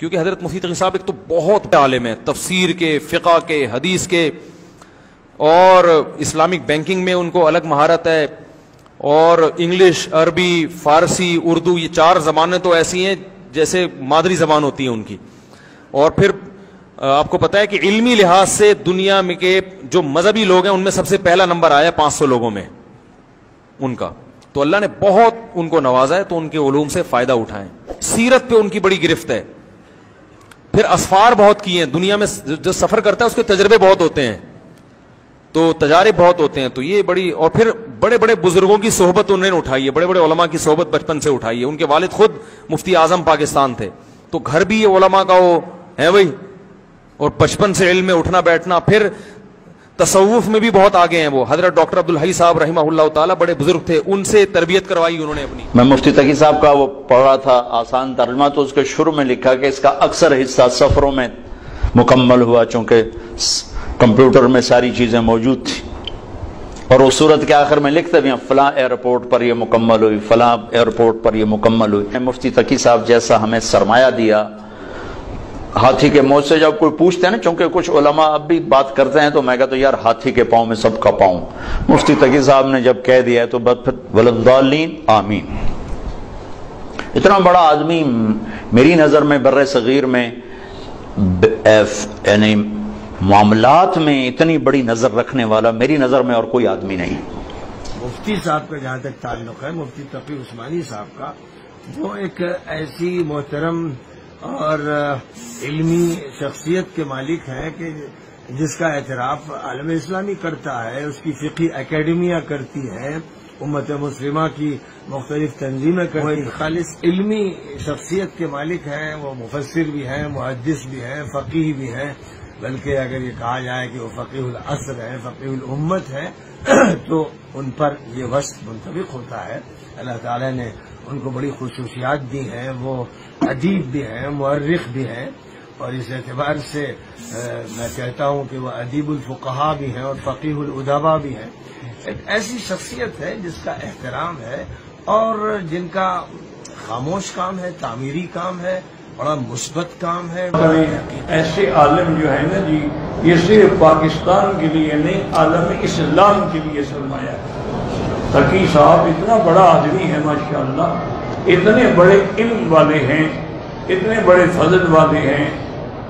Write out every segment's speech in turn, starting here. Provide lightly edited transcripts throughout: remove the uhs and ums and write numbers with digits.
کیونکہ حضرت مفتی تقی صاحب ایک تو بہت عالم ہیں، تفسیر کے، فقہ کے، حدیث کے، اور اسلامک بینکنگ میں ان کو الگ مہارت ہے، اور انگلش، عربی، فارسی، اردو، یہ 4 زبانیں تو ایسی ہیں جیسے مادری زبان ہوتی ہیں ان کی. اور پھر آپ کو پتا ہے کہ علمی لحاظ سے دنیا میں کے جو مذہبی لوگ ہیں ان میں سب سے پہلا نمبر آیا 500 لوگوں میں ان کا. تو اللہ نے بہت ان کو نوازا ہے، تو ان کے علوم سے فائدہ اٹھائیں. سیرت پہ ان کی بڑی گرفت ہے. پھر اسفار بہت کیے ہیں دنیا میں، جو سفر کرتا ہے اس کے تجربے بہت ہوتے ہیں، تو تجارب بہت ہوتے ہیں. تو یہ بڑی، اور پھر بڑے بڑے بزرگوں کی صحبت انہوں نے اٹھائی ہے، بڑے بڑے علماء کی صحبت بچپن سے اٹھائی ہے. ان کے والد خود مفتی اعظم پاکستان تھے، تو گھر بھی یہ علماء کا وہ ہے بھائی، اور بچپن سے علم میں اٹھنا بیٹھنا. پھر تصوف میں بھی بہت آگے ہیں وہ. حضرت ڈاکٹر عبدالحی صاحب رحمہ اللہ تعالیٰ بڑے بزرگ تھے، ان سے تربیت کروائی انہوں نے اپنی. میں مفتی تقی صاحب کا وہ پڑھ رہا تھا آسان ترجمہ، تو اس کے شروع میں لکھا کہ اس کا اکثر حصہ سفروں میں مکمل ہوا، چونکہ کمپیوٹر میں ساری چیزیں موجود تھیں. اور اس صورت کے آخر میں لکھتے بھی ہیں فلاں ایئرپورٹ پر یہ مکمل ہوئی، فلاں ایئرپورٹ پر یہ مکمل ہوئی. مفتی تقی صاحب جیسا ہمیں سرمایہ دیا، ہاتھی کے موت سے جب کوئی پوچھتے ہیں نا، چونکہ کچھ علماء اب بھی بات کرتے ہیں، تو میں کہتا ہوں یار ہاتھی کے پاؤں میں سب کا پاؤں. مفتی تقی صاحب نے جب کہہ دیا ہے تو بس پھر وللضالین آمین. اتنا بڑا آدمی میری نظر میں بر صغیر میں یعنی معاملات میں اتنی بڑی نظر رکھنے والا میری نظر میں اور کوئی آدمی نہیں. مفتی صاحب کا جہاں تک تعلق ہے، مفتی تقی عثمانی صاحب کا، وہ ایک ایسی محترم اور علمی شخصیت کے مالک ہیں کہ جس کا اعتراف عالم اسلامی کرتا ہے، اس کی فقہی اکیڈمیاں کرتی ہیں، امت مسلمہ کی مختلف تنظیمیں کرتی ہیں. خالص علمی شخصیت کے مالک ہیں. وہ مفسر بھی ہیں، محدث بھی ہیں، فقیہ بھی ہیں، بلکہ اگر یہ کہا جائے کہ وہ فقیہ العصر ہے، فقیہ الامت ہے، تو ان پر یہ وصف منطبق ہوتا ہے. اللہ تعالی نے ان کو بڑی خصوصیات دی ہیں. وہ ادیب بھی ہیں، مورخ بھی ہیں، اور اس اعتبار سے میں کہتا ہوں کہ وہ ادیب الفقہاء بھی ہیں اور فقیہ الادباء بھی ہیں. ایک ایسی شخصیت ہے جس کا احترام ہے اور جن کا خاموش کام ہے، تعمیری کام ہے، بڑا مثبت کام ہے. ایسے عالم جو ہے نا جی، یہ صرف پاکستان کے لیے نہیں، عالم اسلام کے لیے سرمایہ ہے. تقی صاحب اتنا بڑا آدمی ہے ماشاءاللہ، اتنے بڑے علم والے ہیں، اتنے بڑے فضل والے ہیں،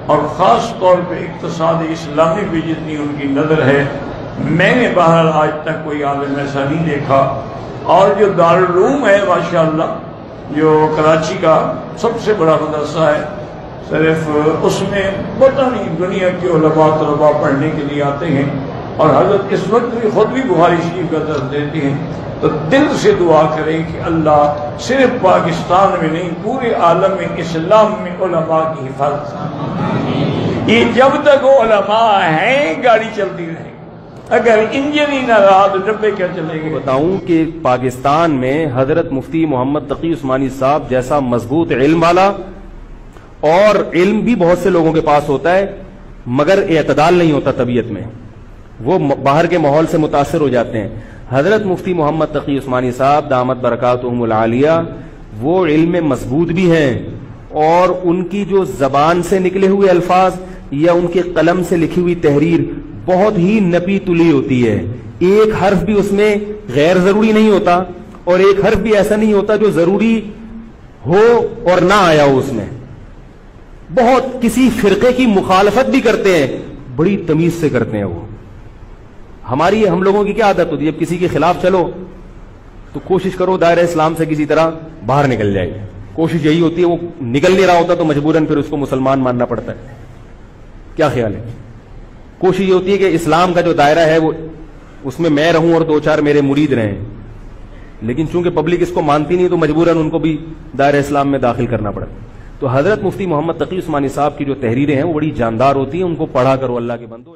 اور خاص طور پہ اقتصاد اسلامی پہ جتنی ان کی نظر ہے، میں نے بہرحال آج تک کوئی عالم ایسا نہیں دیکھا. اور جو دارالعلوم ہے ماشاءاللہ، جو کراچی کا سب سے بڑا مدرسہ ہے، صرف اس میں پتہ نہیں دنیا کے علماء طلباء پڑھنے کے لیے آتے ہیں، اور حضرت اس وقت بھی خود بھی بخاری شریف کا درس دیتے ہیں. تو دل سے دعا کریں کہ اللہ صرف پاکستان میں نہیں، پورے عالم اسلام میں علماء کی حفاظت. یہ جب تک علماء ہیں گاڑی چلتی رہے، اگر انجن ہی نہ رہا تو ڈبے کیا چلیں گے. بتاؤں کہ پاکستان میں حضرت مفتی محمد تقی عثمانی صاحب جیسا مضبوط علم والا، اور علم بھی بہت سے لوگوں کے پاس ہوتا ہے مگر اعتدال نہیں ہوتا طبیعت میں، وہ باہر کے ماحول سے متاثر ہو جاتے ہیں. حضرت مفتی محمد تقی عثمانی صاحب دامت برکاتہم العالیہ وہ علم میں مضبوط بھی ہیں، اور ان کی جو زبان سے نکلے ہوئے الفاظ یا ان کے قلم سے لکھی ہوئی تحریر بہت ہی نپی تلی ہوتی ہے. ایک حرف بھی اس میں غیر ضروری نہیں ہوتا، اور ایک حرف بھی ایسا نہیں ہوتا جو ضروری ہو اور نہ آیا ہو اس میں. بہت کسی فرقے کی مخالفت بھی کرتے ہیں، بڑی تمیز سے کرتے ہیں. وہ ہم لوگوں کی کیا عادت ہوتی ہے، جب کسی کے خلاف چلو تو کوشش کرو دائرہ اسلام سے کسی طرح باہر نکل جائے. کوشش یہی ہوتی ہے، وہ نکل نہیں رہا ہوتا تو مجبوراً پھر اس کو مسلمان ماننا پڑتا ہے. کیا خیال ہے؟ کوشش یہ ہوتی ہے کہ اسلام کا جو دائرہ ہے وہ اس میں رہوں اور 2-4 میرے مرید رہیں، لیکن چونکہ پبلک اس کو مانتی نہیں تو مجبوراً ان کو بھی دائرہ اسلام میں داخل کرنا پڑتا. تو حضرت مفتی محمد تقی عثمانی صاحب کی جو تحریریں ہیں وہ بڑی جاندار ہوتی ہیں، ان کو پڑھا کرو اللہ کے بندو.